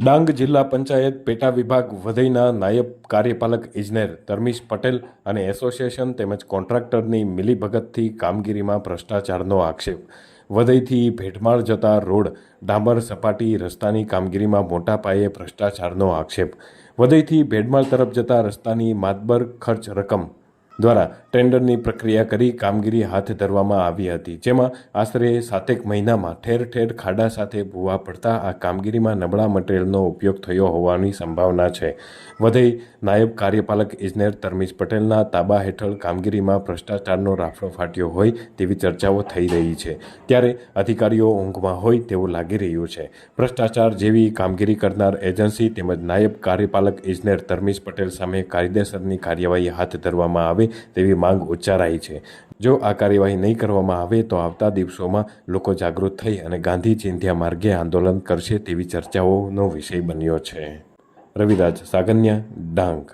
ડાંગ જિલ્લા પંચાયત પેટા વિભાગ વધઈના નાયબ કાર્યપાલક ઇજનેર ધર્મીશ પટેલ અને એસોસિએશન તેમજ કોન્ટ્રાક્ટરની મિલીભગતથી કામગીરીમાં ભ્રષ્ટાચારનો આક્ષેપ. વધઈથી ભેટમાળ જતા રોડ ડામર સપાટી રસ્તાની કામગીરીમાં મોટા પાયે ભ્રષ્ટાચારનો આક્ષેપ. વધઈથી ભેટમાળ તરફ જતા રસ્તાની માતબર ખર્ચ રકમ દ્વારા ટેન્ડરની પ્રક્રિયા કરી કામગીરી હાથ ધરવામાં આવી હતી, જેમાં આશરે 7 મહિનામાં ઠેર ઠેર ખાડા સાથે ભૂવા પડતા આ કામગીરીમાં નબળા મટીરીયલનો ઉપયોગ થયો હોવાની સંભાવના છે. વધઈ નાયબ કાર્યપાલક ઇજનેર ધર્મીશ પટેલના તાબા હેઠળ કામગીરીમાં ભ્રષ્ટાચારનો રાફડો ફાટ્યો હોય તેવી ચર્ચાઓ થઈ રહી છે, ત્યારે અધિકારીઓ ઊંઘમાં હોય તેવું લાગી રહ્યું છે. ભ્રષ્ટાચાર જેવી કામગીરી કરનાર એજન્સી તેમજ નાયબ કાર્યપાલક ઇજનેર ધર્મીશ પટેલ સામે કાયદેસરની કાર્યવાહી હાથ ધરવામાં આવે તેવી માંગ ઉચ્ચારાઈ છે. જો આ કાર્યવાહી નહીં કરવામાં આવે તો આવતા દિવસોમાં લોકો જાગૃત થઈ અને ગાંધી ચિંધ્યા માર્ગે આંદોલન કરશે તેવી ચર્ચાઓનો વિષય બન્યો છે. રવિરાજ સાગનિયા, ડાંગ.